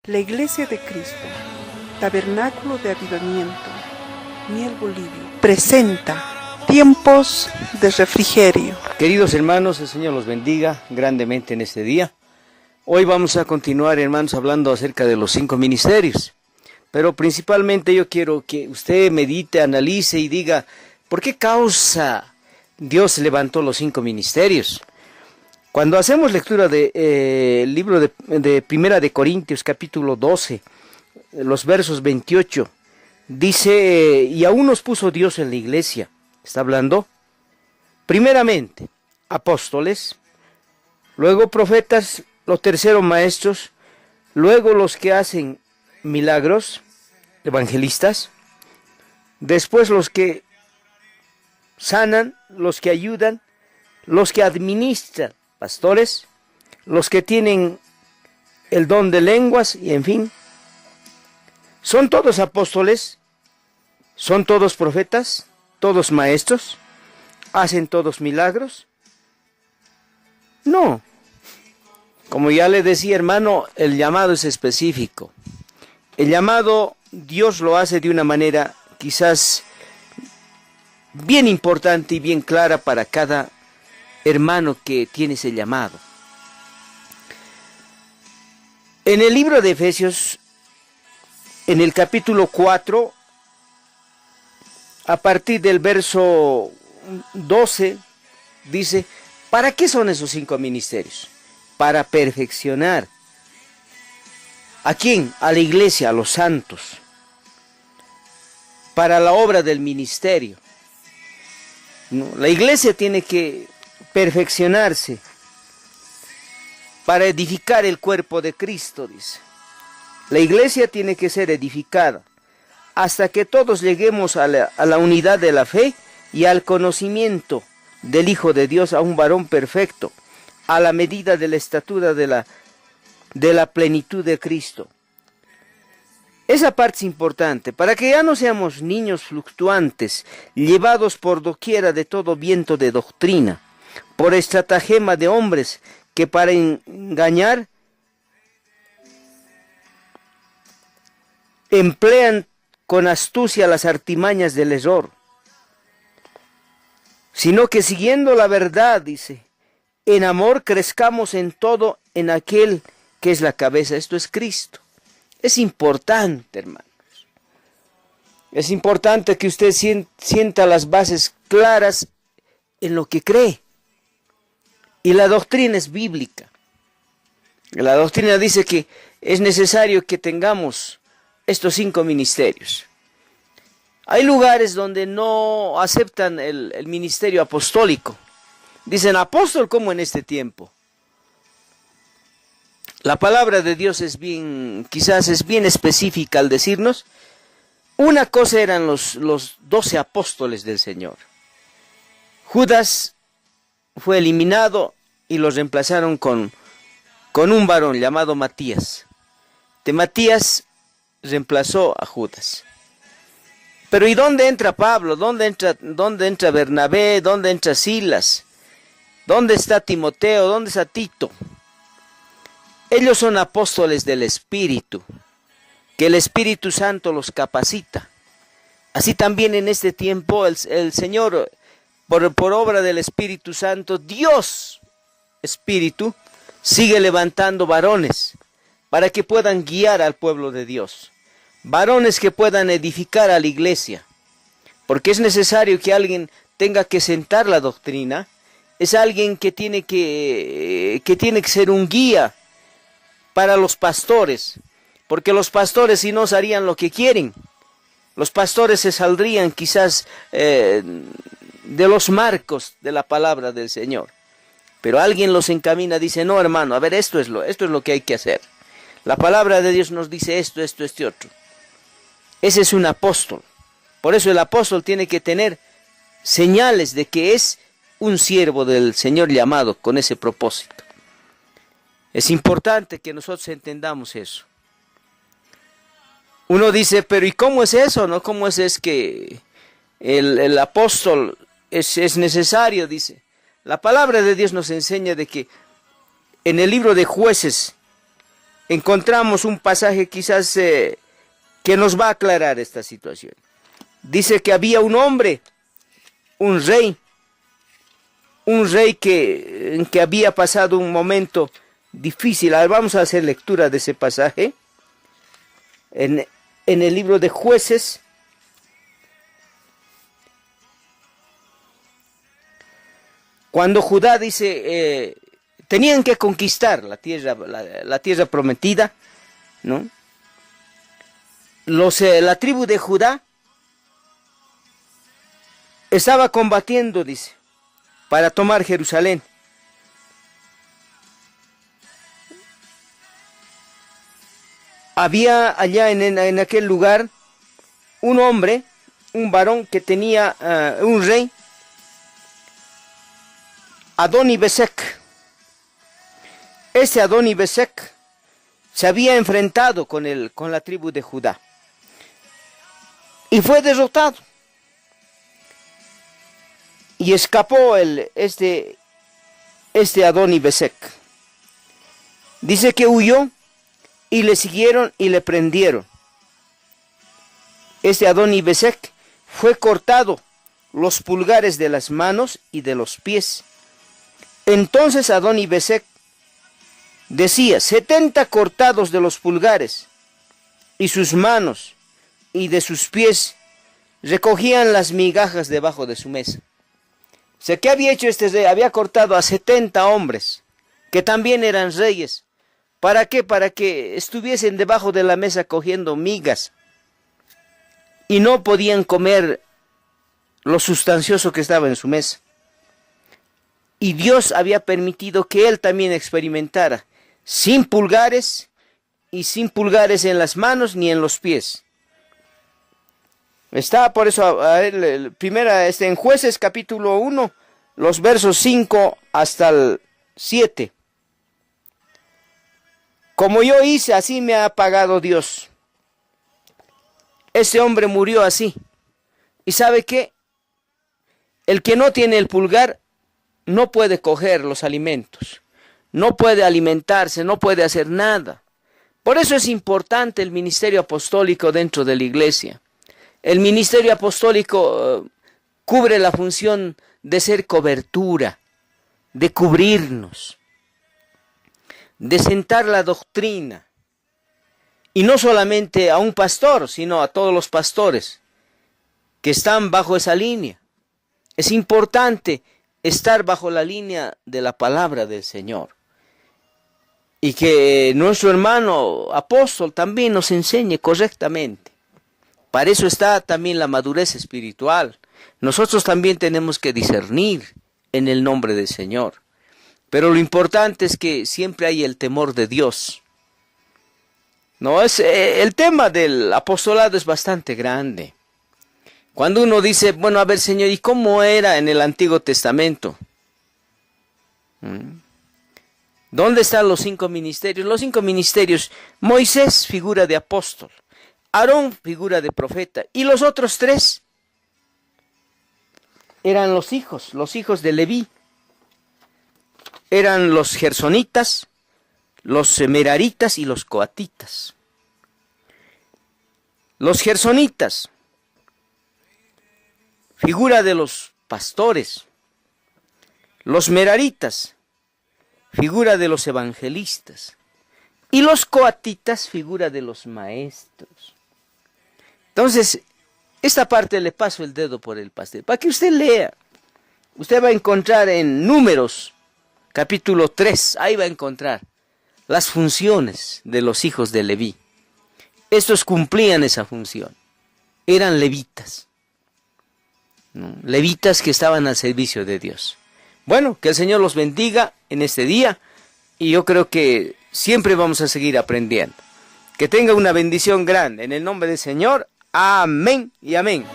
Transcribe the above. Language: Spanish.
La Iglesia de Cristo, Tabernáculo de Avivamiento, Miel Bolivia, presenta tiempos de refrigerio. Queridos hermanos, el Señor los bendiga grandemente en este día. Hoy vamos a continuar, hermanos, hablando acerca de los 5 ministerios. Pero principalmente yo quiero que usted medite, analice y diga, ¿por qué causa Dios levantó los 5 ministerios? Cuando hacemos lectura del libro de Primera de Corintios, capítulo 12, los versos 28, dice, y aún nos puso Dios en la iglesia, está hablando, primeramente, apóstoles, luego profetas, los terceros maestros, luego los que hacen milagros, evangelistas, después los que sanan, los que ayudan, los que administran, pastores, los que tienen el don de lenguas y en fin. ¿Son todos apóstoles? ¿Son todos profetas? ¿Todos maestros? ¿Hacen todos milagros? No. Como ya le decía, hermano, el llamado es específico. El llamado Dios lo hace de una manera quizás bien importante y bien clara para cada hermano que tiene ese llamado. En el libro de Efesios, en el capítulo 4, a partir del verso 12, dice, ¿para qué son esos 5 ministerios? Para perfeccionar. ¿A quién? A la iglesia, a los santos. Para la obra del ministerio. ¿No? La iglesia tiene que perfeccionarse para edificar el cuerpo de Cristo, dice. La iglesia tiene que ser edificada hasta que todos lleguemos a la unidad de la fe y al conocimiento del Hijo de Dios, a un varón perfecto, a la medida de la estatura de la plenitud de Cristo. Esa parte es importante, para que ya no seamos niños fluctuantes, llevados por doquiera de todo viento de doctrina, por estratagema de hombres que para engañar emplean con astucia las artimañas del error, sino que siguiendo la verdad, dice, en amor crezcamos en todo en aquel que es la cabeza, esto es Cristo. Es importante, hermanos. Es importante que usted sienta las bases claras en lo que cree. Y la doctrina es bíblica. La doctrina dice que es necesario que tengamos estos 5 ministerios. Hay lugares donde no aceptan el ministerio apostólico. Dicen, apóstol, ¿cómo en este tiempo? La palabra de Dios quizás es bien específica al decirnos, una cosa eran los 12 apóstoles del Señor. Judas fue eliminado y los reemplazaron con un varón llamado Matías. De Matías reemplazó a Judas. Pero ¿y dónde entra Pablo? ¿Dónde entra Bernabé? ¿Dónde entra Silas? ¿Dónde está Timoteo? ¿Dónde está Tito? Ellos son apóstoles del Espíritu, que el Espíritu Santo los capacita. Así también en este tiempo el Señor, por obra del Espíritu Santo, Dios Espíritu, sigue levantando varones para que puedan guiar al pueblo de Dios. Varones que puedan edificar a la iglesia, porque es necesario que alguien tenga que sentar la doctrina, es alguien que tiene que ser un guía para los pastores, porque los pastores si no harían lo que quieren, los pastores se saldrían quizás de los marcos de la palabra del Señor, pero alguien los encamina, dice, no hermano, a ver, esto es lo que hay que hacer, la palabra de Dios nos dice esto, este otro. Ese es un apóstol. Por eso el apóstol tiene que tener señales de que es un siervo del Señor llamado con ese propósito. Es importante que nosotros entendamos eso. Uno dice, pero ¿y cómo es eso? ¿No? ¿Cómo es que el apóstol es necesario? Dice. La palabra de Dios nos enseña de que en el libro de Jueces, encontramos un pasaje quizás que nos va a aclarar esta situación. Dice que había un hombre, un rey que había pasado un momento difícil. Ahora vamos a hacer lectura de ese pasaje en el libro de Jueces. Cuando Judá dice, tenían que conquistar la tierra prometida, ¿no? La tribu de Judá estaba combatiendo, dice, para tomar Jerusalén. Había allá en aquel lugar un hombre, un varón que tenía un rey, Adoni-Besec. Ese Adoni-Besec se había enfrentado con la tribu de Judá y fue derrotado. Y escapó este Adoni-Besec. Dice que huyó y le siguieron y le prendieron. Este Adoni-Besec fue cortado los pulgares de las manos y de los pies. Entonces Adoni-Besec decía, 70 cortados de los pulgares y sus manos y de sus pies recogían las migajas debajo de su mesa. O sea, ¿qué había hecho este rey? Había cortado a 70 hombres que también eran reyes. ¿Para qué? Para que estuviesen debajo de la mesa cogiendo migas y no podían comer lo sustancioso que estaba en su mesa. Y Dios había permitido que él también experimentara sin pulgares y sin pulgares en las manos ni en los pies. Está por eso en Jueces capítulo 1, los versos 5 hasta el 7. Como yo hice, así me ha pagado Dios. Ese hombre murió así. ¿Y sabe qué? El que no tiene el pulgar no puede coger los alimentos, no puede alimentarse, no puede hacer nada. Por eso es importante el ministerio apostólico dentro de la iglesia. El ministerio apostólico cubre la función de ser cobertura, de cubrirnos, de sentar la doctrina. Y no solamente a un pastor, sino a todos los pastores que están bajo esa línea. Es importante estar bajo la línea de la palabra del Señor. Y que nuestro hermano apóstol también nos enseñe correctamente. Para eso está también la madurez espiritual. Nosotros también tenemos que discernir en el nombre del Señor. Pero lo importante es que siempre hay el temor de Dios. El tema del apostolado es bastante grande. Cuando uno dice, bueno, a ver, Señor, ¿y cómo era en el Antiguo Testamento? ¿Dónde están los 5 ministerios? Los 5 ministerios, Moisés, figura de apóstol, Aarón, figura de profeta, y los otros 3 eran los hijos de Leví. Eran los gersonitas, los meraritas y los coatitas. Los gersonitas, figura de los pastores. Los meraritas, figura de los evangelistas. Y los coatitas, figura de los maestros. Entonces, esta parte le paso el dedo por el pastel, para que usted lea. Usted va a encontrar en Números, capítulo 3, ahí va a encontrar las funciones de los hijos de Leví. Estos cumplían esa función. Eran levitas. ¿No? Levitas que estaban al servicio de Dios. Bueno, que el Señor los bendiga en este día. Y yo creo que siempre vamos a seguir aprendiendo. Que tenga una bendición grande. En el nombre del Señor. Amén y amén.